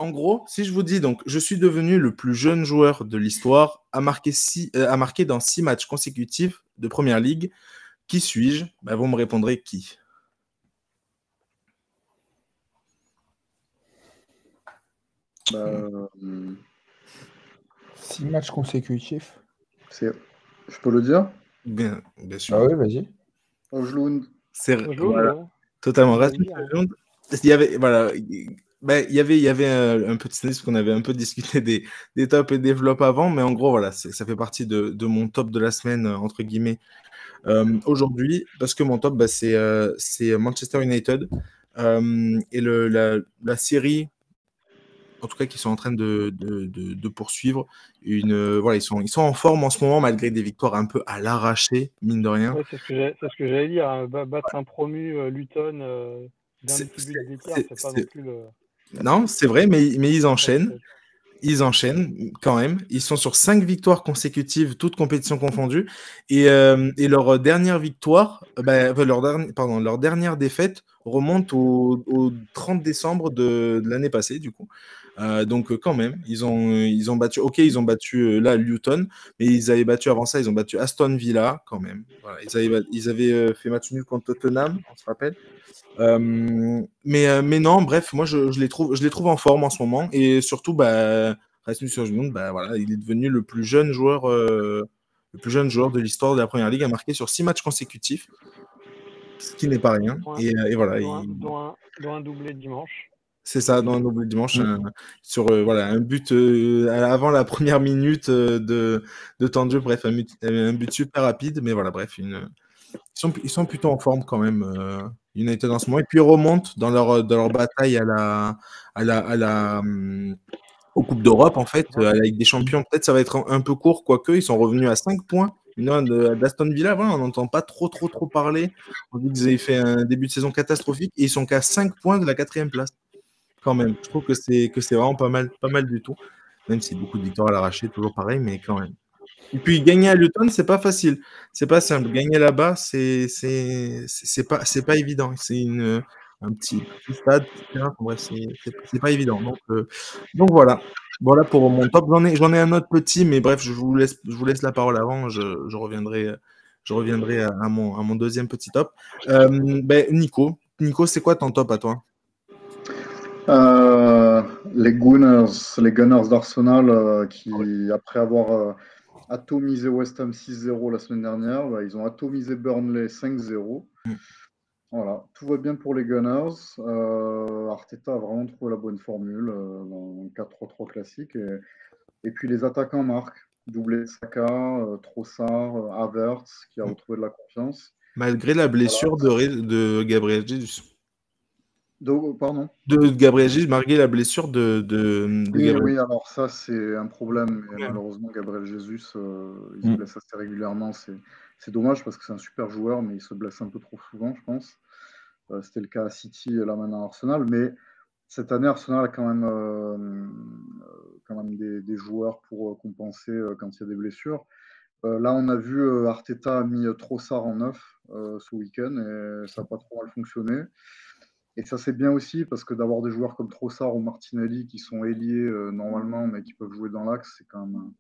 en gros, si je vous dis donc, je suis devenu le plus jeune joueur de l'histoire à marquer dans 6 matchs consécutifs de Première Ligue, qui suis-je? Bah, vous me répondrez qui? Bah, 6 matchs consécutifs. je peux le dire? Bien sûr. Ah oui, vas-y. Ojlund. C'est Ojlund, voilà, ouais. totalement. J'allais Rasmus dire, Højlund. Il y avait, voilà, il y avait un petit indice qu'on avait un peu discuté des tops et des flops avant, mais en gros, voilà, ça fait partie de mon top de la semaine, entre guillemets, aujourd'hui, parce que mon top, c'est Manchester United et la série, en tout cas, qu'ils sont en train de poursuivre. Voilà, ils sont en forme en ce moment, malgré des victoires un peu à l'arraché, mine de rien. Ouais, c'est ce que j'allais dire. Hein. Battre un promu Luton d'un C'est- petit but d'écart, c'est pas c'est- non plus le. Non, c'est vrai, mais ils enchaînent. Ouais, Ils enchaînent quand même. Ils sont sur 5 victoires consécutives, toutes compétitions confondues. Et leur dernière victoire, leur dernière défaite remonte au 30 décembre de l'année passée, du coup. Donc quand même, ils ont battu. Ok, ils ont battu là Luton, mais ils avaient battu avant ça. Ils ont battu Aston Villa quand même. Voilà, ils avaient fait match nul contre Tottenham, on se rappelle. Mais non, bref, moi je les trouve en forme en ce moment et surtout, Rasmus Højlund, voilà, il est devenu le plus jeune joueur de l'histoire de la Première Ligue à marquer sur 6 matchs consécutifs, ce qui n'est pas rien. Et voilà, dont un doublé dimanche. c'est ça, dans un double dimanche, sur voilà, un but avant la première minute de temps de jeu, bref, un but super rapide, mais voilà, bref, ils sont plutôt en forme quand même, United en ce moment. Et puis ils remontent dans leur bataille aux Coupes d'Europe, en fait, à la Ligue des Champions. Peut-être ça va être un peu court, quoique ils sont revenus à 5 points. D'Aston Villa, voilà, on n'entend pas trop parler. On dit qu'ils avaient fait un début de saison catastrophique et ils sont qu'à 5 points de la 4e place. Quand même, je trouve que c'est vraiment pas mal du tout. Même si beaucoup de victoires à l'arraché, toujours pareil, mais quand même. Et puis gagner à Luton, c'est pas facile, c'est pas simple. Gagner là-bas, c'est pas évident. C'est un petit stade, etc. Bref, c'est pas évident. Donc voilà pour mon top. J'en ai un autre petit, mais bref, je vous laisse la parole avant. Je reviendrai à mon deuxième petit top. Nico, c'est quoi ton top à toi? Les Gunners d'Arsenal qui, après avoir atomisé West Ham 6-0 la semaine dernière, ils ont atomisé Burnley 5-0. Voilà, tout va bien pour les Gunners. Arteta a vraiment trouvé la bonne formule dans le 4-3-3 classique. Et puis les attaquants marquent. Doublé de Saka, Trossard, Havertz qui a retrouvé de la confiance. Malgré la blessure de Gabriel Jesus. Pardon? De Gabriel Jesus, malgré la blessure de Gabriel. Oui, alors ça, c'est un problème. Mais malheureusement, Gabriel Jesus, il se blesse assez régulièrement. C'est dommage parce que c'est un super joueur, mais il se blesse un peu trop souvent, je pense. C'était le cas à City et là maintenant à Arsenal. Mais cette année, Arsenal a quand même des joueurs pour compenser quand il y a des blessures. Là, on a vu Arteta a mis Trossard en neuf ce week-end et ça n'a pas trop mal fonctionné. Et ça, c'est bien aussi parce que d'avoir des joueurs comme Trossard ou Martinelli qui sont ailiers normalement, mais qui peuvent jouer dans l'axe, c'est quand même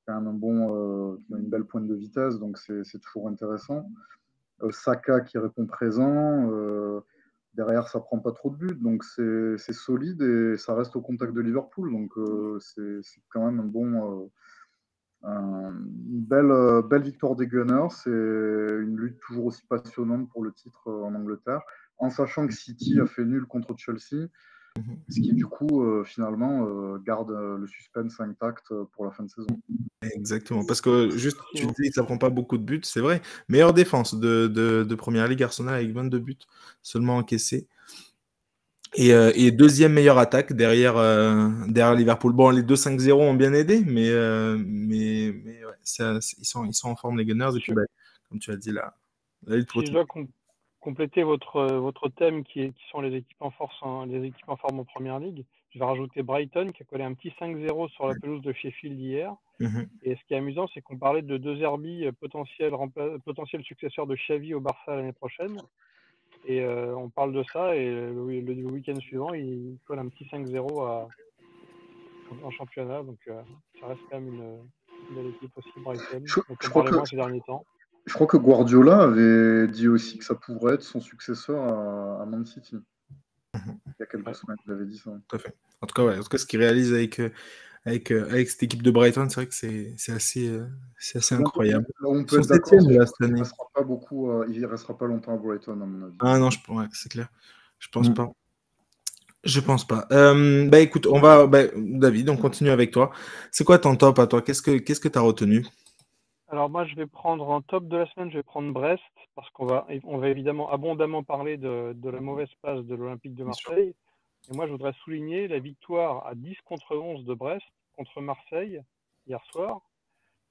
un bon, qui a une belle pointe de vitesse, donc c'est toujours intéressant. Saka qui répond présent. Derrière, ça prend pas trop de buts, donc c'est solide et ça reste au contact de Liverpool. Donc c'est quand même une belle victoire des Gunners. C'est une lutte toujours aussi passionnante pour le titre en Angleterre, en sachant que City a fait nul contre Chelsea, ce qui du coup finalement garde le suspense intact pour la fin de saison. Exactement, parce que juste, tu dis que ça prend pas beaucoup de buts, c'est vrai. Meilleure défense de Première Ligue, Arsenal avec 22 buts seulement encaissés. Et deuxième meilleure attaque derrière Liverpool. Bon, les 2-5-0 ont bien aidé, mais ouais, ils sont en forme, les Gunners. Et puis, comme tu as dit, là, si je dois compléter votre thème qui sont les équipes en forme en Première Ligue, je vais rajouter Brighton qui a collé un petit 5-0 sur la pelouse de Sheffield hier. Et ce qui est amusant, c'est qu'on parlait de deux Zerbi potentiels successeurs de Xavi au Barça l'année prochaine. Et on parle de ça, et le week-end suivant, il colle un petit 5-0 en championnat. Donc ça reste quand même une belle équipe aussi, Brighton, dont on parlait moins ces derniers temps. Je crois que Guardiola avait dit aussi que ça pourrait être son successeur à Man City. Il y a quelques semaines, il avait dit ça. Tout à fait. En tout cas, ouais, ce qu'il réalise avec cette équipe de Brighton, c'est vrai que c'est assez incroyable. On peut Son être d'accord, septième là, cette année. Il ne restera pas longtemps à Brighton, à mon avis. Ah non, ouais, c'est clair. Je pense pas. Je pense pas. Bah écoute, David, on continue avec toi. C'est quoi ton top à toi? Qu'est-ce que tu as retenu? Alors moi, je vais prendre en top de la semaine, je vais prendre Brest, parce qu'on va évidemment abondamment parler de la mauvaise passe de l'Olympique de Marseille. Et moi, je voudrais souligner la victoire à 10-11 de Brest contre Marseille hier soir.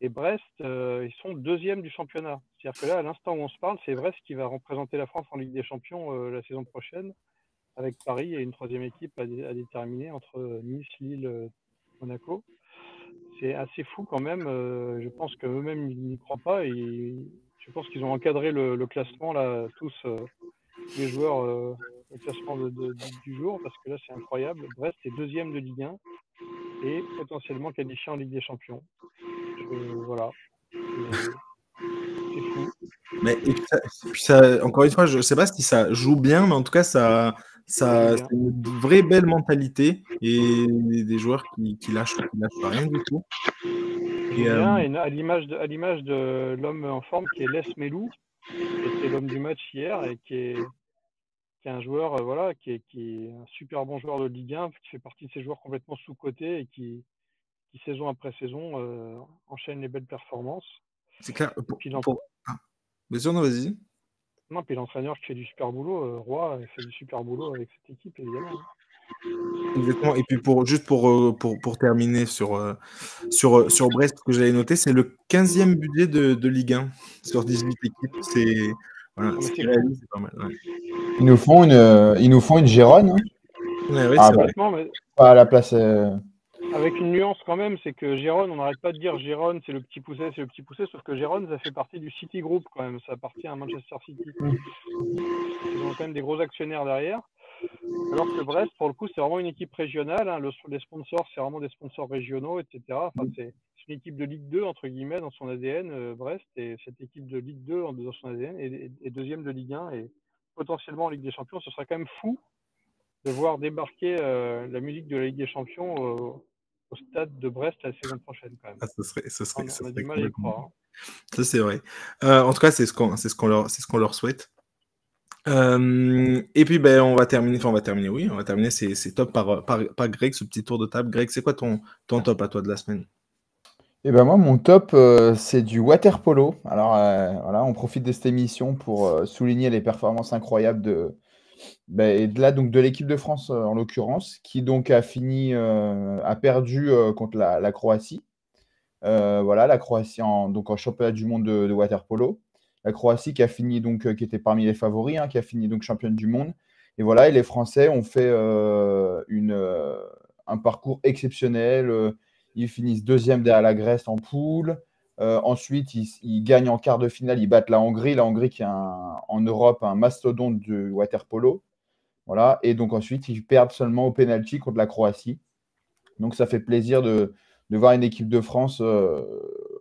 Et Brest, ils sont deuxième du championnat. C'est-à-dire que là, à l'instant où on se parle, c'est Brest qui va représenter la France en Ligue des Champions la saison prochaine, avec Paris et une troisième équipe à déterminer entre Nice, Lille, Monaco. C'est assez fou quand même. Je pense qu'eux-mêmes n'y croient pas, et je pense qu'ils ont encadré le classement là, tous les joueurs, le classement du jour, parce que là c'est incroyable. Brest est deuxième de Ligue 1 et potentiellement qualifié en Ligue des Champions. Voilà. C'est fou. Mais et puis ça, encore une fois, je sais pas si ça joue bien, mais en tout cas, c'est une vraie belle mentalité et des joueurs qui lâchent rien du tout. Et à l'image de l'homme en forme qui est Les Melou, qui était l'homme du match hier et qui est un joueur qui est un super bon joueur de Ligue 1, qui fait partie de ces joueurs complètement sous-cotés et qui saison après saison enchaîne les belles performances. C'est clair. Bien sûr, non, vas-y. Non, puis l'entraîneur qui fait du super boulot, Roy, fait du super boulot avec cette équipe, évidemment. Exactement. Et puis pour terminer sur Brest, ce que j'avais noté, c'est le 15e budget de Ligue 1 sur 18 équipes. C'est pas mal. Ouais. Ils nous font une Gérone. Hein. Ouais, c'est vrai. Mais... Pas à la place. Avec une nuance quand même, c'est que Gérone, on n'arrête pas de dire Gérone, c'est le petit poussé, sauf que Gérone, ça fait partie du City Group quand même, ça appartient à Manchester City. Ils ont quand même des gros actionnaires derrière. Alors que Brest, pour le coup, c'est vraiment une équipe régionale. Hein. Les sponsors, c'est vraiment des sponsors régionaux, etc. Enfin, c'est une équipe de Ligue 2, entre guillemets, dans son ADN, Brest. Et cette équipe de Ligue 2, dans son ADN, est deuxième de Ligue 1 et potentiellement en Ligue des Champions. Ce serait quand même fou de voir débarquer la musique de la Ligue des Champions au stade de Brest la saison prochaine, quand même. Ah, ce serait on a du mal à y croire. Hein. Ça, c'est vrai. En tout cas, c'est ce qu'on leur souhaite. Et puis on va terminer, c'est top par Greg, ce petit tour de table. Greg, c'est quoi ton top à toi de la semaine? Et ben moi, mon top, c'est du water polo. Alors voilà, on profite de cette émission pour souligner les performances incroyables de l'équipe de France en l'occurrence, qui donc a perdu contre la Croatie. Voilà, la Croatie en championnat du monde de water polo. La Croatie qui a fini donc qui était parmi les favoris, hein, qui a fini donc championne du monde. Et voilà, et les Français ont fait un parcours exceptionnel. Ils finissent deuxième derrière la Grèce en poule. Ensuite, ils gagnent en quart de finale. Ils battent la Hongrie qui est en Europe un mastodonte du water polo. Voilà. Et donc ensuite, ils perdent seulement au pénalty contre la Croatie. Donc ça fait plaisir de voir une équipe de France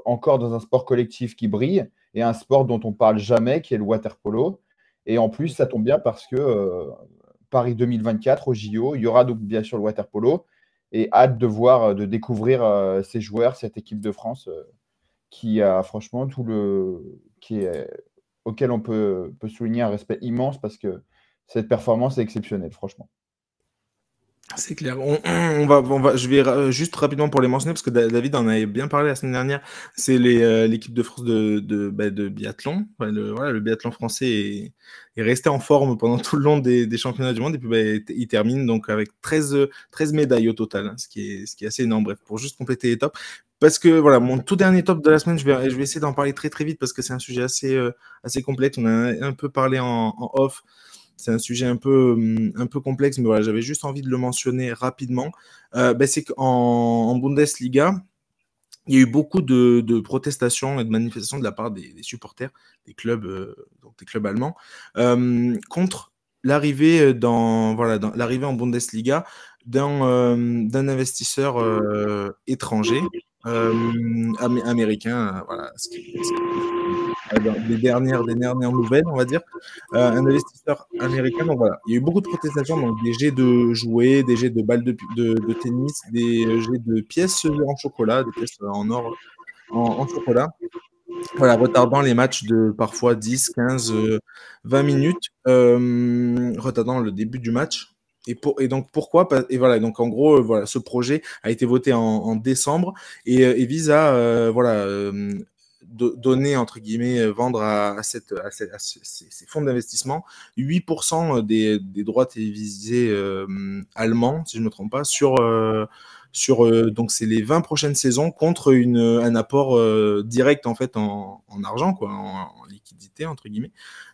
encore dans un sport collectif qui brille et un sport dont on ne parle jamais, qui est le water polo. Et en plus, ça tombe bien parce que Paris 2024 au JO, il y aura donc bien sûr le water polo, et hâte de découvrir ces joueurs, cette équipe de France qui a franchement auquel on peut souligner un respect immense, parce que cette performance est exceptionnelle, franchement. C'est clair. Je vais juste rapidement pour les mentionner, parce que David en avait bien parlé la semaine dernière. C'est l'équipe de France de biathlon. Le biathlon français est resté en forme pendant tout le long des championnats du monde. Et puis il termine donc avec 13 médailles au total, hein, ce qui est assez énorme. Bref, pour juste compléter les tops. Parce que voilà, mon tout dernier top de la semaine, je vais essayer d'en parler très très vite, parce que c'est un sujet assez complexe. On a un peu parlé en off. C'est un sujet un peu complexe, mais voilà, j'avais juste envie de le mentionner rapidement. C'est qu'en Bundesliga, il y a eu beaucoup de protestations et de manifestations de la part des supporters des clubs allemands contre l'arrivée dans l'arrivée en Bundesliga d'un investisseur étranger américain, voilà, des dernières nouvelles, on va dire, un investisseur américain. Donc voilà, il y a eu beaucoup de protestations, donc des jets de jouets, des jets de balles de tennis, des jets de pièces en chocolat, des pièces en or en chocolat. Voilà, retardant les matchs de parfois 10, 15, 20 minutes, retardant le début du match. Et donc pourquoi? Et voilà, donc en gros, voilà, ce projet a été voté en décembre et vise à donner, entre guillemets, vendre à ces fonds d'investissement 8% des droits télévisés allemands, si je ne me trompe pas, donc c'est les 20 prochaines saisons contre un apport direct en fait en argent, quoi, en liquidité, entre guillemets,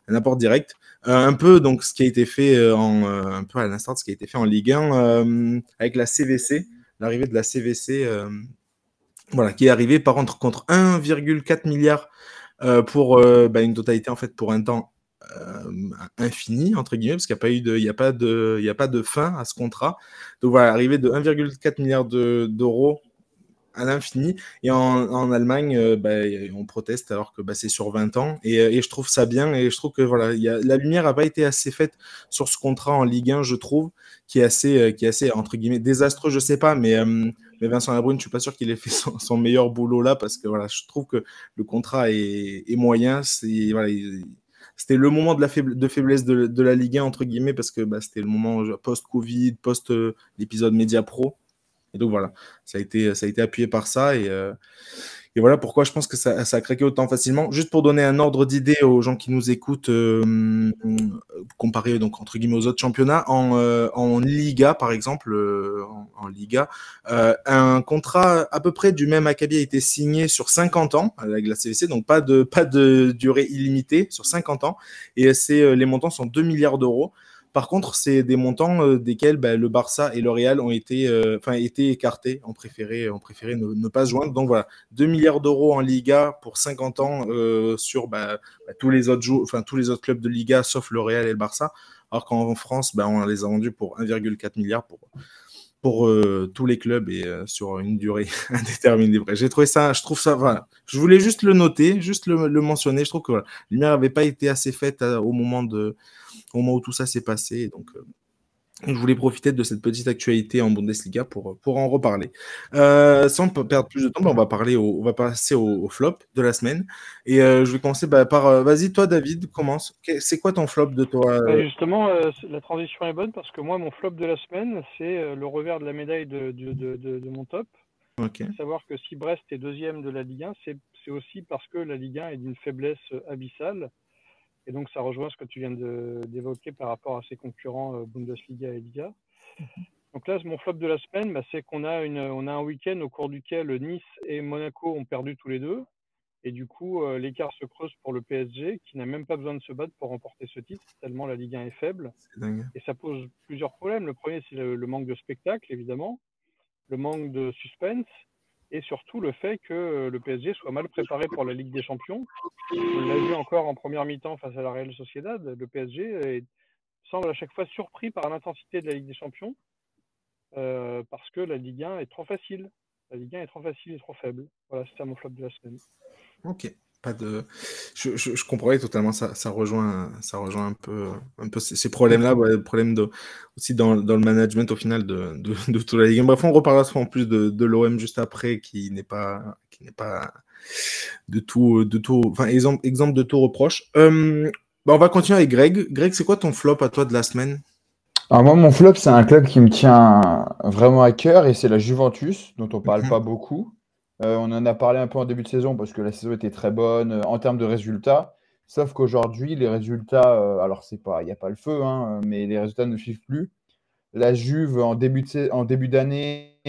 un apport direct. Un peu donc ce qui a été fait un peu à l'instar de ce qui a été fait en Ligue 1 avec la CVC, l'arrivée de la CVC, voilà, qui est arrivée par contre 1,4 milliard pour une totalité en fait pour un temps infini, entre guillemets, parce qu'il n'y a pas de fin à ce contrat. Donc voilà, arrivée de 1,4 milliard d'euros à l'infini. Et en Allemagne, on proteste alors que c'est sur 20 ans. Et je trouve ça bien. Et je trouve que voilà, la lumière n'a pas été assez faite sur ce contrat en Ligue 1, je trouve, qui est assez entre guillemets, désastreux, je sais pas, mais Vincent Labrune, je ne suis pas sûr qu'il ait fait son meilleur boulot là, parce que voilà, je trouve que le contrat est moyen. Voilà, c'était le moment de faiblesse de la Ligue 1, entre guillemets, parce que c'était le moment post-Covid, l'épisode Média Pro. Et donc voilà, ça a été appuyé par ça. Et voilà pourquoi je pense que ça a craqué autant facilement. Juste pour donner un ordre d'idée aux gens qui nous écoutent, comparé donc, entre guillemets aux autres championnats, en Liga par exemple, en Liga, un contrat à peu près du même acabit a été signé sur 50 ans avec la CVC, donc pas de durée illimitée, sur 50 ans. Et les montants sont 2 milliards d'euros. Par contre, c'est des montants desquels le Barça et le Real ont été écartés, ont préféré ne pas se joindre. Donc voilà, 2 milliards d'euros en Liga pour 50 ans sur tous les autres clubs de Liga, sauf le Real et le Barça. Alors qu'en France, on les a vendus pour 1,4 milliard pour tous les clubs et sur une durée indéterminée. Je trouve ça, voilà. Je voulais juste le noter, juste le mentionner. Je trouve que voilà, la lumière n'avait pas été assez faite au moment où tout ça s'est passé. Donc, je voulais profiter de cette petite actualité en Bundesliga pour en reparler. Sans perdre plus de temps, on va passer au flop de la semaine. Et je vais commencer par... vas-y, toi, David, commence. C'est quoi ton flop de toi Justement, la transition est bonne parce que moi, mon flop de la semaine, c'est le revers de la médaille de mon top. Okay. Savoir que si Brest est deuxième de la Ligue 1, c'est aussi parce que la Ligue 1 est d'une faiblesse abyssale. Et donc, ça rejoint ce que tu viens d'évoquer par rapport à ses concurrents Bundesliga et Liga. Donc là, mon flop de la semaine, c'est qu'on a un week-end au cours duquel Nice et Monaco ont perdu tous les deux. Et du coup, l'écart se creuse pour le PSG, qui n'a même pas besoin de se battre pour remporter ce titre, tellement la Ligue 1 est faible. Et ça pose plusieurs problèmes. Le premier, c'est le manque de spectacle, évidemment, le manque de suspense, et surtout le fait que le PSG soit mal préparé pour la Ligue des Champions. On l'a vu encore en première mi-temps face à la Real Sociedad. Le PSG semble à chaque fois surpris par l'intensité de la Ligue des Champions parce que la Ligue 1 est trop facile. La Ligue 1 est trop facile et trop faible. Voilà, c'est ça mon flop de la semaine. Ok. Je comprends totalement, ça rejoint un peu ces problèmes-là, problème aussi dans le management au final de toute la Ligue. Bref, on reparlera en plus de l'OM juste après, qui n'est pas de tout, enfin exemple de tout reproche. On va continuer avec Greg. Greg, c'est quoi ton flop à toi de la semaine? Alors moi, mon flop, c'est un club qui me tient vraiment à cœur et c'est la Juventus, dont on parle pas beaucoup. On en a parlé un peu en début de saison parce que la saison était très bonne en termes de résultats. Sauf qu'aujourd'hui, les résultats, alors il n'y a pas le feu, hein, mais les résultats ne suivent plus. La Juve, en début d'année,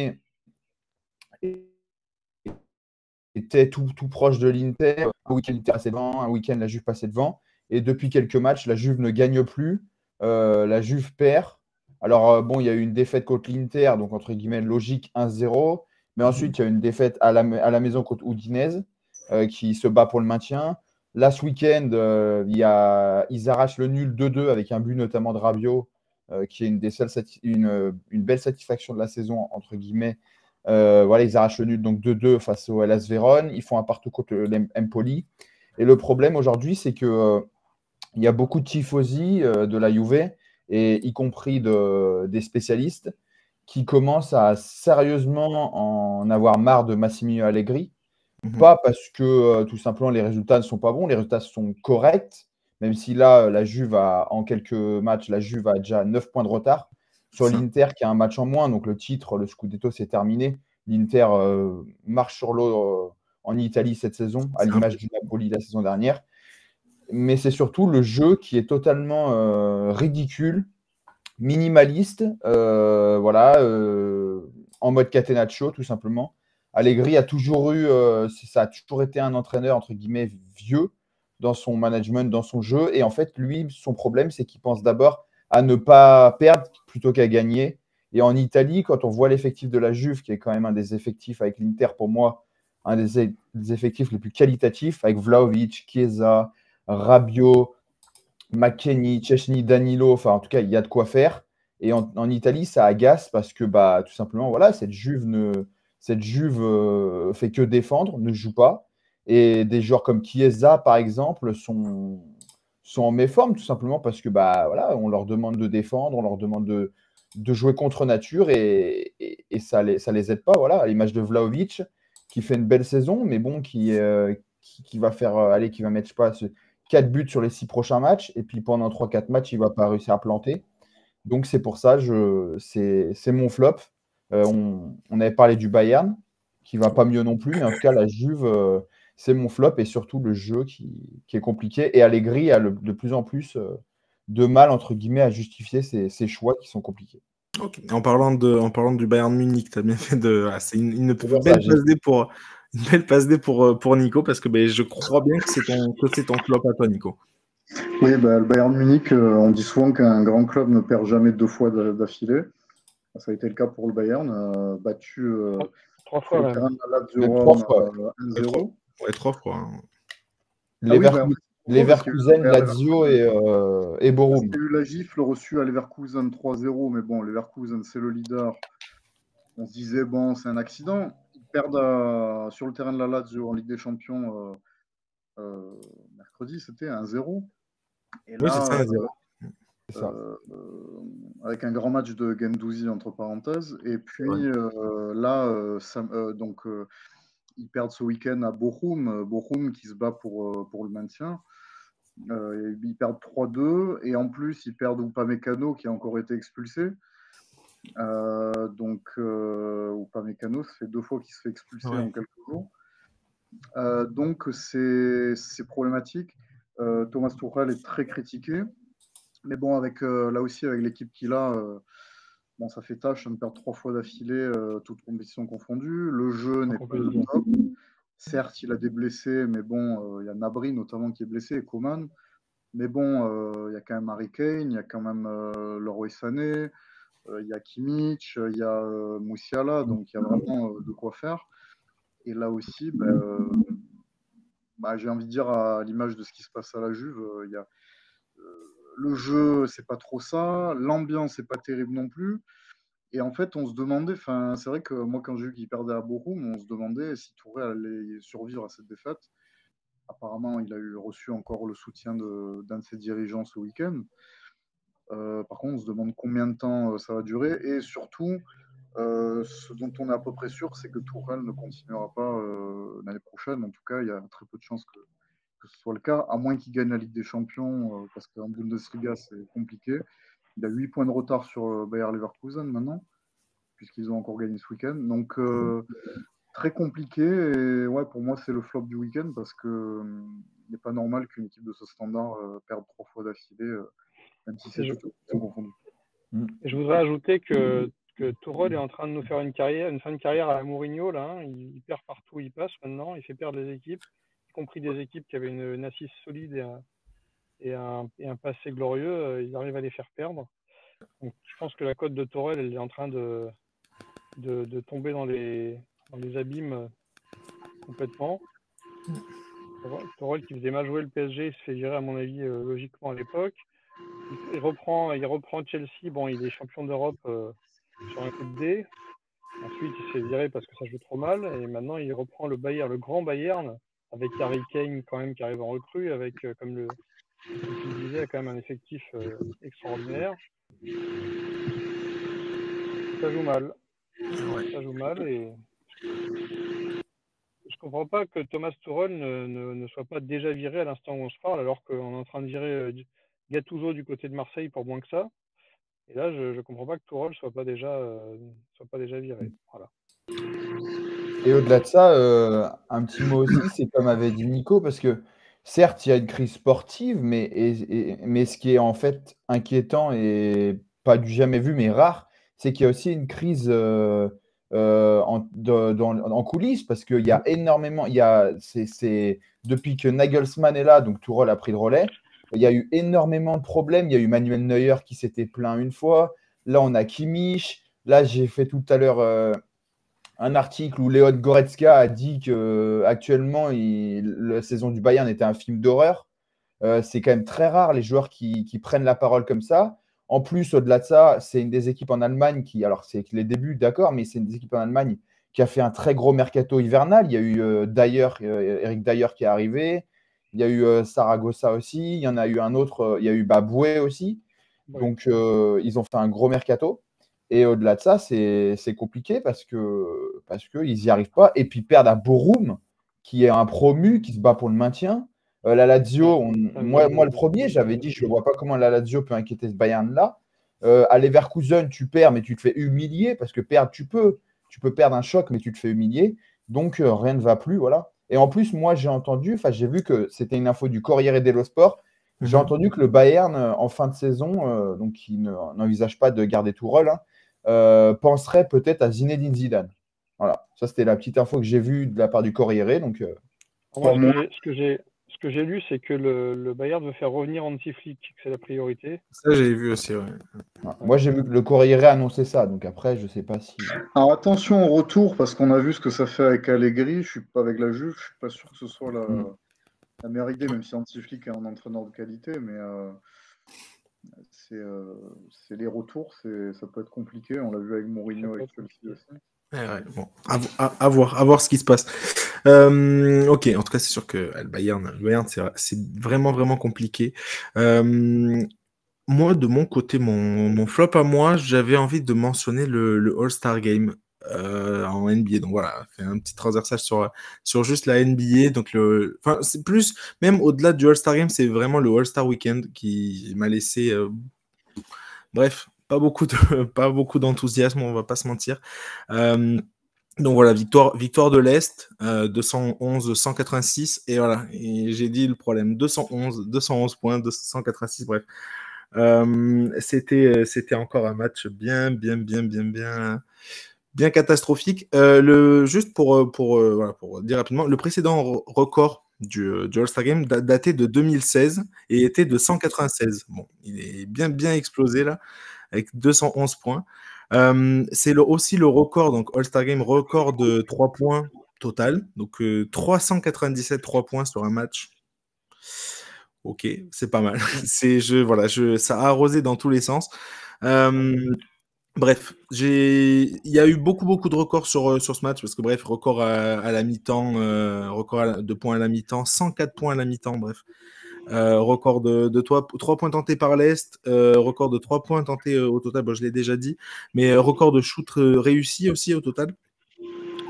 était tout proche de l'Inter. Un week-end, l'Inter passait devant, un week-end, la Juve passait devant. Et depuis quelques matchs, la Juve ne gagne plus. La Juve perd. Alors, il y a eu une défaite contre l'Inter, donc entre guillemets logique 1-0. Mais ensuite, il y a eu une défaite à la maison contre Udinese, qui se bat pour le maintien. Là, ce week-end, ils arrachent le nul 2-2 avec un but notamment de Rabiot, qui est une belle satisfaction de la saison, entre guillemets. Voilà, ils arrachent le nul donc 2-2 face au Hellas Vérone. Ils font un partout contre l'Empoli. Et le problème aujourd'hui, c'est que il y a beaucoup de tifosi de la Juve, et y compris des spécialistes, qui commencent à sérieusement en avoir marre de Massimiliano Allegri. Pas parce que tout simplement les résultats ne sont pas bons, les résultats sont corrects, même si là, en quelques matchs, la Juve a déjà 9 points de retard sur l'Inter qui a un match en moins. Donc le titre, le Scudetto, c'est terminé. L'Inter marche sur l'eau en Italie cette saison, à l'image du Napoli la saison dernière. Mais c'est surtout le jeu qui est totalement ridicule, minimaliste, voilà, en mode catenaccio, tout simplement. Allegri a toujours ça a toujours été un entraîneur, entre guillemets, vieux dans son management, dans son jeu. Et en fait, lui, son problème, c'est qu'il pense d'abord à ne pas perdre plutôt qu'à gagner. Et en Italie, quand on voit l'effectif de la Juve, qui est quand même un des effectifs avec l'Inter, pour moi, un des effectifs les plus qualitatifs, avec Vlahovic, Chiesa, Rabiot, McKennie, Szczęsny, Danilo, enfin en tout cas, il y a de quoi faire. Et en Italie, ça agace parce que bah, tout simplement, voilà, cette Juve fait que défendre, ne joue pas. Et des joueurs comme Chiesa, par exemple, sont en méforme, tout simplement parce que bah, voilà, on leur demande de défendre, on leur demande de jouer contre nature, et ça les aide pas. Voilà, à l'image de Vlahovic, qui fait une belle saison, mais bon, qui va faire, qui va mettre, je sais pas, 4 buts sur les 6 prochains matchs, et puis pendant 3-4 matchs, il ne va pas réussir à planter. Donc c'est pour ça, c'est mon flop. On avait parlé du Bayern, qui ne va pas mieux non plus, mais en tout cas, la Juve, c'est mon flop, et surtout le jeu qui est compliqué. Et Allegri a de plus en plus de mal, entre guillemets, à justifier ses choix qui sont compliqués. Ok. En parlant du Bayern Munich, tu as bien fait de. Ah, c'est une belle passe D pour Nico, parce que je crois bien que c'est ton flop à toi, Nico. Oui, le Bayern Munich, on dit souvent qu'un grand club ne perd jamais 2 fois d'affilée. Ça a été le cas pour le Bayern, battu 3 sur fois le même. terrain de la Lazio Rome 1-0. Ouais, 3 fois. Hein. Leverkusen, Lazio et Bochum. Il y a eu la gifle reçue à Leverkusen 3-0, mais bon, Leverkusen, c'est le leader. On se disait, bon, c'est un accident. Ils perdent sur le terrain de la Lazio en Ligue des Champions mercredi, c'était 1-0. Et là, oui, c'est ça, 1-0. avec un grand match de Guendouzi, entre parenthèses. Et puis là, ils perdent ce week-end à Bochum. Bochum qui se bat pour le maintien. Ils perdent 3-2. Et en plus, ils perdent Upamecano qui a encore été expulsé. Upamecano, ça fait 2 fois qu'il se fait expulser en quelques jours. Donc c'est problématique. Thomas Tuchel est très critiqué. Mais bon, là aussi, avec l'équipe qu'il a, bon, ça fait tâche de perdre 3 fois d'affilée, toutes compétitions confondues. Le jeu n'est pas le top. Certes, il a des blessés, mais bon, il y a Gnabry notamment qui est blessé, et Coman. Mais bon, il y a quand même Harry Kane, il y a quand même Leroy Sané, il y a Kimmich, il y a Musiala, donc il y a vraiment de quoi faire. Et là aussi, j'ai envie de dire, à l'image de ce qui se passe à la Juve, il y a le jeu, c'est pas trop ça. L'ambiance, c'est pas terrible non plus. Et en fait, on se demandait, c'est vrai que moi, quand j'ai vu qu'il perdait à Bochum, on se demandait si Touré allait survivre à cette défaite. Apparemment, il a reçu encore le soutien d'un de ses dirigeants ce week-end. Par contre, on se demande combien de temps ça va durer. Et surtout, ce dont on est à peu près sûr, c'est que Tourelle ne continuera pas l'année prochaine. En tout cas, il y a très peu de chances que ce soit le cas, à moins qu'il gagne la Ligue des Champions, parce qu'en Bundesliga, c'est compliqué. Il a 8 points de retard sur Bayer Leverkusen maintenant, puisqu'ils ont encore gagné ce week-end. Donc, très compliqué. Et ouais, pour moi, c'est le flop du week-end, parce qu'il n'est pas normal qu'une équipe de ce standard perde 3 fois d'affilée, même si c'est tout confondu. Je voudrais ajouter que Tourelle est en train de nous faire une fin de carrière à la Mourinho. Là, hein. Il perd partout où il passe maintenant. Il fait perdre les équipes, y compris des équipes qui avaient une assise solide et un passé glorieux. Il arrive à les faire perdre. Donc, je pense que la cote de Tourelle, elle est en train de tomber dans les abîmes complètement. Tourelle qui faisait mal jouer le PSG, il se fait virer à mon avis logiquement à l'époque. Il reprend Chelsea, bon il est champion d'Europe sur un coup de dé. Ensuite il se fait virer parce que ça joue trop mal et maintenant il reprend le Bayern, le grand Bayern, avec Harry Kane quand même qui arrive en recrue, avec comme tu le disais, quand même un effectif extraordinaire. Ça joue mal. Ça joue mal et je comprends pas que Thomas Tuchel ne soit pas déjà viré à l'instant où on se parle, alors qu'on est en train de virer Gattuso du côté de Marseille pour moins que ça. Et là, je comprends pas que Tuchel soit pas déjà viré. Voilà. Et au-delà de ça, un petit mot aussi, c'est comme avait dit Nico, parce que certes, il y a une crise sportive, mais ce qui est en fait inquiétant et pas du jamais vu, mais rare, c'est qu'il y a aussi une crise en coulisses, parce qu'il y a énormément, depuis que Nagelsmann est là, donc Tuchel a pris le relais, il y a eu énormément de problèmes. Il y a eu Manuel Neuer qui s'était plaint une fois. Là, on a Kimmich. Là, j'ai fait tout à l'heure un article où Leon Goretzka a dit que actuellement la saison du Bayern était un film d'horreur. C'est quand même très rare les joueurs qui prennent la parole comme ça. En plus, au-delà de ça, c'est une des équipes en Allemagne qui, alors c'est les débuts, d'accord, mais c'est une des équipes en Allemagne qui a fait un très gros mercato hivernal. Il y a eu Eric Dyer qui est arrivé. Il y a eu Saragossa aussi. Il y en a eu un autre. Il y a eu Boué aussi. Ouais. Donc, ils ont fait un gros mercato. Et au-delà de ça, c'est compliqué parce qu'ils n'y arrivent pas. Et puis perdre à Borum, qui est un promu, qui se bat pour le maintien. La Lazio, moi le premier, j'avais dit, je ne vois pas comment la Lazio peut inquiéter ce Bayern-là. À Leverkusen, tu perds, mais tu te fais humilier, parce que perdre, tu peux perdre un choc, mais tu te fais humilier. Donc, rien ne va plus, voilà. Et en plus, moi, j'ai vu que c'était une info du Corriere dello Sport. J'ai entendu que le Bayern, en fin de saison, donc qui n'envisage pas de garder Tourelle, penserait peut-être à Zinedine Zidane. Voilà, ça c'était la petite info que j'ai vue de la part du Corriere. Donc, ce que j'ai lu, c'est que le Bayern veut faire revenir Hansi Flick, que c'est la priorité. Ça, j'ai vu aussi, ouais. Moi, j'ai vu que le Corriere annonçait ça, donc après, je sais pas si. Alors attention au retour, parce qu'on a vu ce que ça fait avec Allegri. Je suis pas avec la Juve, je suis pas sûr que ce soit la meilleure idée, même si Hansi Flick est un entraîneur de qualité, mais c'est les retours, ça peut être compliqué. On l'a vu avec Mourinho et Chelsea aussi. Ouais, bon, à voir ce qui se passe. Ok, en tout cas, c'est sûr que le Bayern c'est vraiment, vraiment compliqué. Moi, de mon côté, mon flop à moi, j'avais envie de mentionner le All-Star Game en NBA. Donc voilà, fait un petit transversage sur juste la NBA. Donc c'est plus, même au-delà du All-Star Game, c'est vraiment le All-Star Weekend qui m'a laissé. Bref, pas beaucoup d'enthousiasme, on va pas se mentir. Donc voilà, victoire de l'Est, 211-186, et voilà, et j'ai dit le problème, 211 points, 286, bref. C'était encore un match bien catastrophique. Juste pour dire rapidement, le précédent record du All-Star Game datait de 2016 et était de 196. Bon, il est bien explosé là, avec 211 points. C'est aussi le record, donc All-Star Game, record de 3 points total. Donc 397 3 points sur un match. Ok, c'est pas mal. Ça a arrosé dans tous les sens. Bref, il y a eu beaucoup de records sur ce match, parce que bref, record à la mi-temps, record de points à la mi-temps, 104 points à la mi-temps, bref. Record de 3 points tentés par l'Est, record de 3 points tentés au total, bon, je l'ai déjà dit, mais record de shoot réussi aussi au total,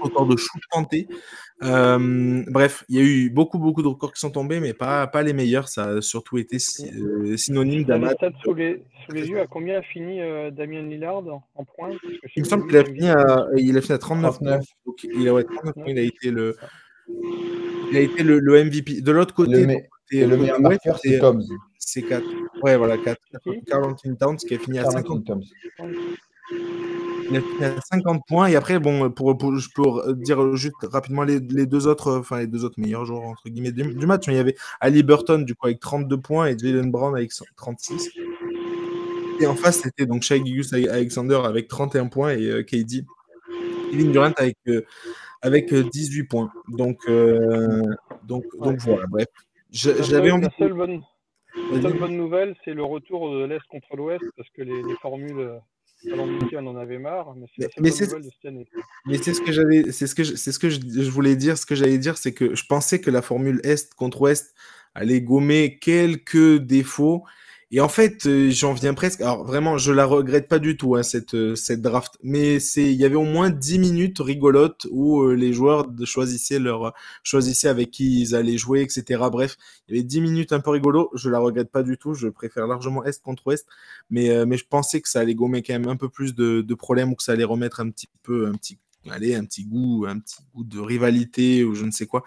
record de shoot tenté. Bref, il y a eu beaucoup de records qui sont tombés, mais pas les meilleurs. Ça a surtout été synonyme d'un match. Sous les yeux, à combien a fini Damien Lillard en points? Il me semble qu'il a fini à 39. Donc, il a 39 points. Il a été le MVP. De l'autre côté, le meilleur marqueur, c'est Toms. C'est 4. Ouais, voilà, 4. Karl Anthony Towns qui a fini à 50 points. Il a fini à 50 points. Et après, bon, je peux dire juste rapidement les deux autres meilleurs joueurs entre guillemets du match. Il y avait Ali Burton du coup avec 32 points et Jaylen Brown avec 36. Et en face, c'était donc Shai Gilgeous-Alexander avec 31 points et Kevin Durant avec 18 points. Donc Donc Ouais. voilà, bref. La J'avais envie seule de... bonne nouvelle, c'est le retour de l'Est contre l'Ouest, parce que les formules alambiquées, on en avait marre, mais c'est la seule bonne nouvelle de cette année. Mais c'est ce que je voulais dire. Ce que j'allais dire, c'est que je pensais que la formule Est contre Ouest allait gommer quelques défauts. Et en fait, j'en viens presque. Alors vraiment, je la regrette pas du tout, hein, cette draft. Mais il y avait au moins 10 minutes rigolotes où les joueurs choisissaient avec qui ils allaient jouer, etc. Bref, il y avait 10 minutes un peu rigolo. Je la regrette pas du tout. Je préfère largement Est contre Ouest. Mais je pensais que ça allait gommer quand même un peu plus de problèmes ou que ça allait remettre un petit goût de rivalité ou je ne sais quoi.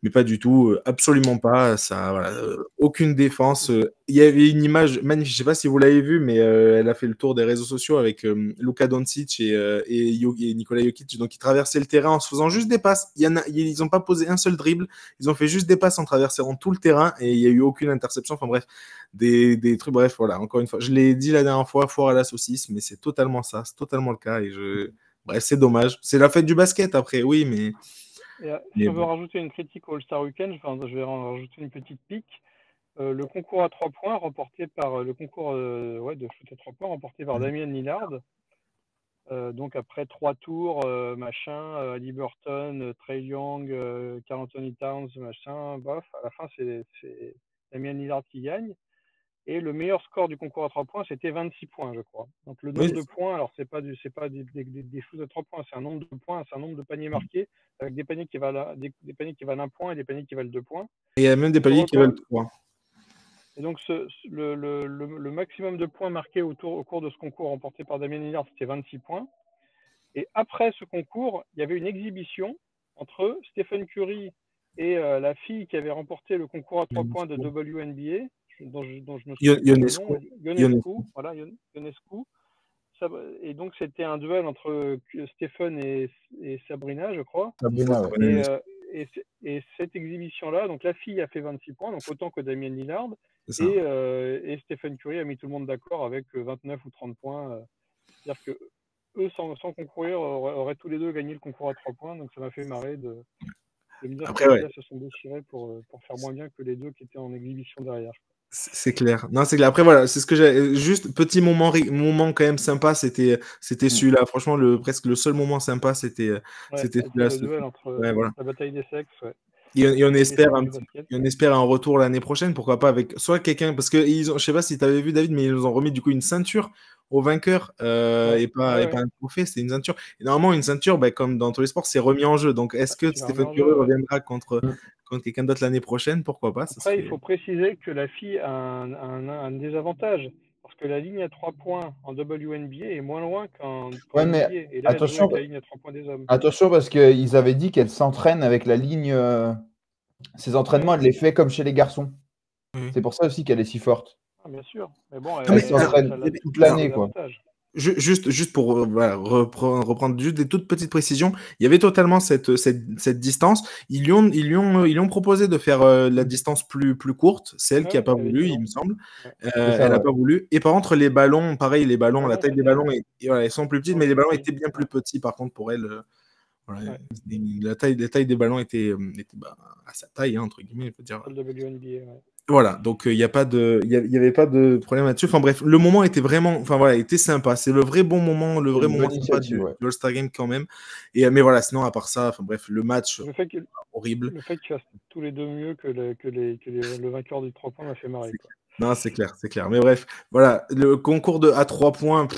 Mais pas du tout, absolument pas. Ça, voilà, aucune défense. Il y avait une image magnifique, je ne sais pas si vous l'avez vue, mais elle a fait le tour des réseaux sociaux avec Luka Doncic et Nikola Jokic. Donc, ils traversaient le terrain en se faisant juste des passes. Ils n'ont pas posé un seul dribble. Ils ont fait juste des passes en traversant tout le terrain et il n'y a eu aucune interception. Enfin bref, des trucs. Bref, voilà, encore une fois. Je l'ai dit la dernière fois, foire à la saucisse, mais c'est totalement ça. C'est totalement le cas. Bref, c'est dommage. C'est la fête du basket après, oui, mais... Et, si on veut rajouter une critique au All-Star Weekend, je vais en rajouter une petite pique. Le concours à 3 points remporté par de shoot à 3 points remporté par Damian Lillard. Donc après 3 tours, Ali Burton, Trae Young, Karl Anthony Towns, bof. À la fin, c'est Damian Lillard qui gagne. Et le meilleur score du concours à 3 points, c'était 26 points, je crois. Donc le nombre de points, alors c'est pas des shoots à 3 points, c'est un nombre de points, c'est un nombre de paniers marqués, avec des paniers qui valent des paniers qui valent 1 point et des paniers qui valent 2 points. Et il y a même des paniers qui valent 3. Et donc le maximum de points marqués au cours de ce concours remporté par Damian Lillard, c'était 26 points. Et après ce concours, il y avait une exhibition entre Stephen Curry et la fille qui avait remporté le concours à 3 points de WNBA, dont je me souviens Ionescu. Voilà, Ionescu. Et donc c'était un duel entre Stephen et Sabrina, je crois. Sabrina, ouais. Et cette exhibition-là, donc la fille a fait 26 points, donc autant que Damian Lillard, et Stephen Curry a mis tout le monde d'accord avec 29 ou 30 points. C'est-à-dire que eux, sans concourir, auraient tous les deux gagné le concours à 3 points, donc ça m'a fait marrer de me dire que les gars se sont déchirés pour faire moins bien que les deux qui étaient en exhibition derrière. C'est clair. Non, c'est clair. Après, voilà, c'est ce que j'ai. Juste petit moment quand même sympa, c'était celui-là. Franchement, presque le seul moment sympa, c'était celui-là. Le duel entre la bataille des sexes. Ouais. Et on espère un retour l'année prochaine, pourquoi pas avec soit quelqu'un, parce que je sais pas si tu avais vu David, mais ils nous ont remis du coup une ceinture au vainqueur et pas un trophée, c'est une ceinture. Et normalement, une ceinture, comme dans tous les sports, c'est remis en jeu. Donc, est-ce que Stephen Curry reviendra contre quelqu'un d'autre l'année prochaine? Pourquoi pas? Après, il faut préciser que la fille a un désavantage. Parce que la ligne à 3 points en WNBA est moins loin qu'en NBA. Et là, attention, la ligne à 3 points des hommes. Attention, parce qu'ils avaient dit qu'elle s'entraîne avec la ligne. Ses entraînements, elle les fait comme chez les garçons. C'est pour ça aussi qu'elle est si forte. Ah, bien sûr. Mais bon, elle s'entraîne toute l'année, quoi. Juste pour reprendre juste des toutes petites précisions, il y avait totalement cette distance. Ils lui ont proposé de faire la distance plus courte. C'est elle qui n'a pas voulu, il me semble. Elle n'a pas voulu. Et par contre, les ballons, pareil, la taille des ballons, ils sont plus petites, mais les ballons étaient bien plus petits, par contre, pour elle. La taille des ballons était à sa taille, entre guillemets, je veux dire. Voilà, donc il n'y avait pas de problème là-dessus. Enfin bref, le moment était vraiment, était sympa. C'est le vrai bon moment, sympa du All-Star Game quand même. Mais voilà, sinon à part ça, le match horrible. Le fait qu'ils fassent tous les deux mieux que le vainqueur du 3 points m'a fait marrer. Non, c'est clair. Mais bref, voilà, le concours à 3 points,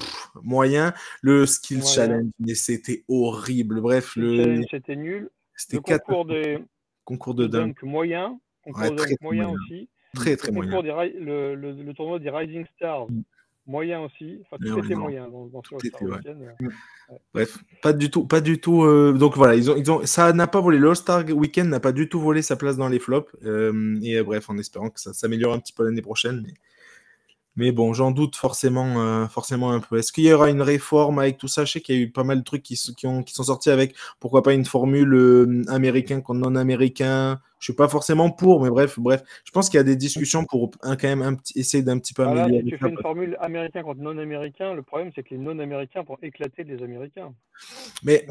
moyen. Le skill challenge, mais c'était horrible. Bref, c'était nul. C'était le concours de dunk moyen. Concours de dunk moyen aussi. Très moyen. Le tournoi des Rising Stars, moyen aussi. Enfin, tout était moyen dans ce All-Star Weekend. Bref, pas du tout. Donc voilà, ça n'a pas volé. Le All-Star Weekend n'a pas du tout volé sa place dans les flops. Et bref, en espérant que ça s'améliore un petit peu l'année prochaine. Mais bon, j'en doute forcément un peu. Est-ce qu'il y aura une réforme avec tout ça? Je sais qu'il y a eu pas mal de trucs qui sont sortis avec, pourquoi pas une formule américain contre non-américain. Je suis pas forcément pour, mais bref. Je pense qu'il y a des discussions pour quand même essayer d'un petit peu améliorer. Si tu fais une formule américain contre non-américain, le problème c'est que les non-américains vont éclater les Américains. Mais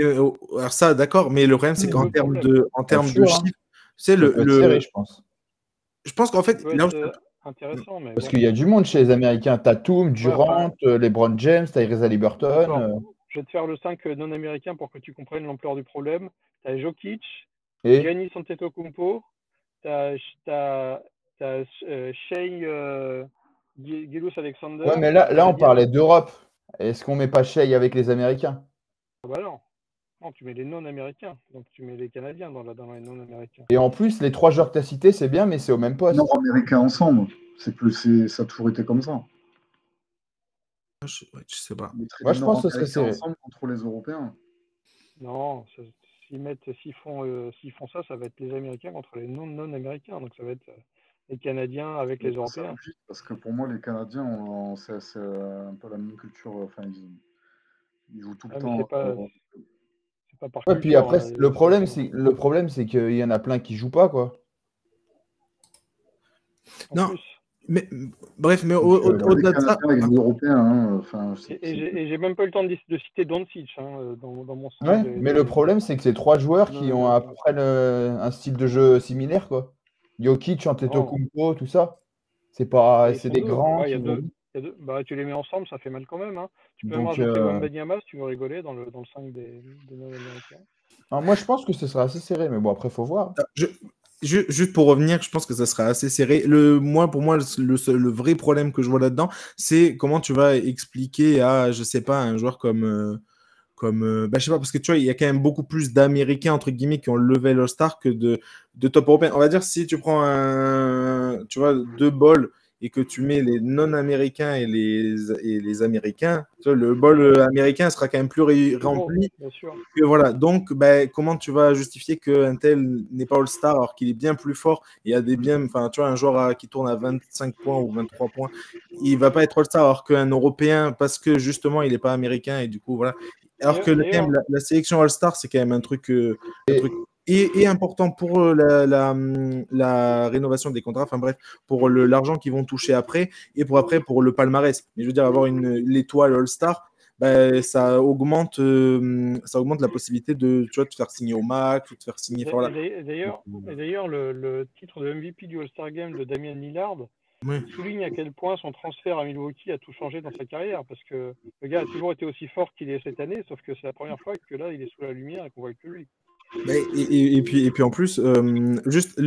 alors ça, d'accord, mais le problème c'est qu'en termes de chiffres, C'est Ça peut être serré, je pense. Je pense qu'en fait, Ça peut là, être intéressant, mais Parce bon. qu'il y a du monde chez les Américains. Tatum, Durant, enfin, LeBron James, Tyrese Haliburton. D'accord. Je vais te faire le 5 non-américain pour que tu comprennes l'ampleur du problème. Tu as Jokic, Et Giannis Antetokounmpo, tu as Shai Gilgeous-Alexander. ouais, mais là, on Canadien. parlait d'Europe. Est-ce qu'on met pas Shea avec les Américains? Ah bah non. Non, tu mets les non-américains. Donc tu mets les Canadiens dans les non-américains. Et en plus, les 3 joueurs que tu as cités, c'est bien, mais c'est au même poste. Nord-américains ensemble. Ça a toujours été comme ça. Je sais pas. Moi, je pense que ce serait serré. Ensemble contre les Européens. Non, s'ils font ça, ça va être les Américains contre les non-américains. Donc ça va être les Canadiens avec les Européens. Logique, parce que pour moi, les Canadiens, c'est un peu la même culture. Enfin, ils jouent tout le temps. C'est pas par Ouais, culture. puis après, le problème, c'est qu'il y en a plein qui jouent pas, quoi. Non, mais bref, mais au-delà de ça. Avec les Européens, et j'ai même pas eu le temps de citer Doncic dans mon style. Ouais, mais le problème, c'est que c'est 3 joueurs qui ont à peu près un style de jeu similaire, quoi. Jokic, Antetokounmpo, tout ça. C'est des grands. Tu les mets ensemble, ça fait mal quand même. Hein. Tu peux même Donc, rajouter Wembanyama si tu veux rigoler dans le 5 des non-américains. Moi, je pense que ce sera assez serré, mais bon, après, il faut voir. Juste pour revenir, je pense que ça sera assez serré. Pour moi, le vrai problème que je vois là-dedans, c'est comment tu vas expliquer à, je sais pas, un joueur comme je sais pas, parce que tu vois, il y a quand même beaucoup plus d'Américains, entre guillemets, qui ont le level All-Star que de top européens. On va dire, si tu prends tu vois, 2 bols et que tu mets les non-américains et les américains, tu vois, le bol américain sera quand même plus rempli. Bien sûr. Que voilà. Donc, comment tu vas justifier qu'un tel n'est pas All-Star alors qu'il est bien plus fort et a des enfin, tu vois, un joueur qui tourne à 25 points ou 23 points, il va pas être All-Star alors qu'un Européen, parce que justement, il n'est pas américain et du coup, voilà. Alors que la sélection All-Star, c'est quand même un truc important pour la rénovation des contrats, enfin bref, pour l'argent qu'ils vont toucher après et pour le palmarès. Mais je veux dire, avoir l'étoile All-Star, ça augmente la possibilité de te faire signer au max ou de te faire signer. Voilà. D'ailleurs, le titre de MVP du All-Star Game de Damian Lillard souligne à quel point son transfert à Milwaukee a tout changé dans sa carrière, parce que le gars a toujours été aussi fort qu'il est cette année, sauf que c'est la première fois que là il est sous la lumière et qu'on voit que lui. Et puis en plus, juste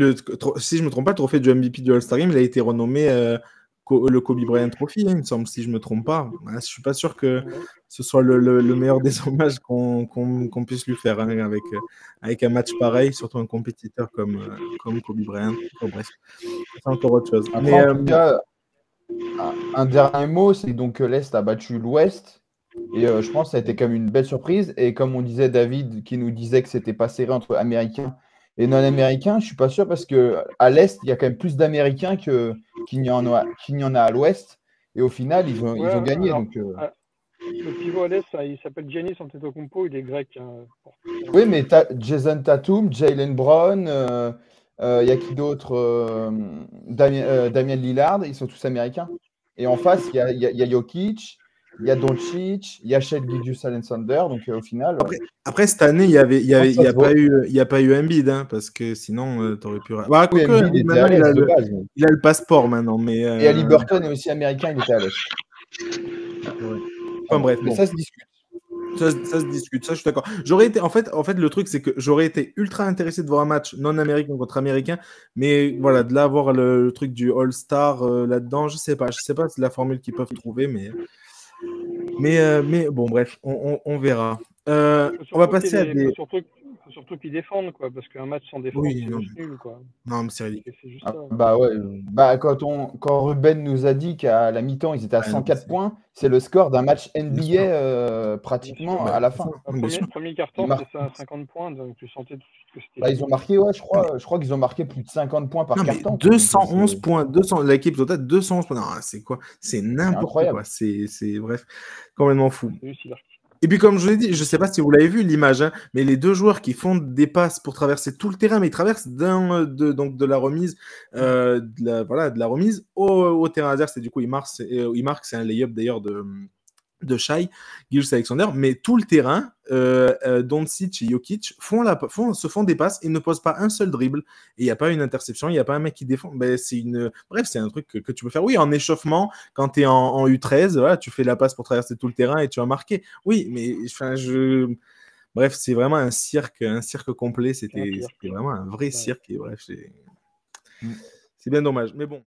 si je me trompe pas, le trophée du MVP du All-Star Game, il a été renommé le Kobe Bryant Trophy, il me semble, si je me trompe pas. Je suis pas sûr que ce soit le meilleur des hommages qu'on puisse lui faire, hein, avec un match pareil, surtout un compétiteur comme Kobe Bryant. Bref, c'est encore autre chose. Après, en tout cas, un dernier mot, c'est donc que l'Est a battu l'Ouest. Et je pense que ça a été quand même une belle surprise. Et comme on disait, David, qui nous disait que c'était pas serré entre Américains et non-Américains, je suis pas sûr, parce qu'à l'Est, il y a quand même plus d'Américains qu'il n'y en a à l'Ouest. Et au final, ils ont gagné. Alors, donc, le pivot à l'Est, il s'appelle Giannis Antetokounmpo, il est grec. Oui, mais Jason Tatum, Jaylen Brown, il y a qui d'autre, Damian Lillard, ils sont tous Américains. Et en face, il y a Jokic, il y a Doncic, il y a Shai Gilgeous-Alexander, donc au final. Après cette année, il n'y a pas eu Embiid, hein, parce que sinon, tu aurais pu. Oui, Embiid était à l'Est de base. Il a le passeport maintenant. Et Haliburton est aussi américain, il était à l'Est. Enfin bref, mais ça se discute. Ça se discute, ça je suis d'accord. En fait, le truc, c'est que j'aurais été ultra intéressé de voir un match non-américain contre américain, mais voilà, de là avoir le truc du All-Star là-dedans, je sais pas si c'est la formule qu'ils peuvent trouver, mais bon, bref, on verra. On va passer à des. Faut surtout qu'ils défendent, quoi, parce qu'un match sans défense, c'est juste nul, quoi. Non, mais c'est ridicule. Bah ouais. Quand Ruben nous a dit qu'à la mi-temps, ils étaient à 104 points, c'est le score d'un match NBA pratiquement à la fin. Premier carton, c'était à 50 points, donc tu sentais tout de suite que c'était. Ils ont marqué, je crois qu'ils ont marqué plus de 50 points par carton. 211 points, l'équipe totale, 211 points. Non, c'est quoi? C'est n'importe quoi. C'est bref, complètement fou. Et puis, comme je vous l'ai dit, je ne sais pas si vous l'avez vu l'image, hein, mais les 2 joueurs qui font des passes pour traverser tout le terrain, mais ils traversent de la remise, de la remise au terrain adverse. Et du coup, ils marquent. C'est un lay-up d'ailleurs de Shai Gilgeous-Alexander, mais tout le terrain, Doncic et Jokic se font des passes et ne posent pas un seul dribble. Et il n'y a pas une interception, il n'y a pas un mec qui défend. Ben, bref, c'est un truc que tu peux faire. Oui, en échauffement, quand tu es en U13, voilà, tu fais la passe pour traverser tout le terrain et tu vas marquer. Oui, mais bref, c'est vraiment un cirque complet. C'était vraiment un vrai cirque. Et bref, c'est bien dommage. Mais bon.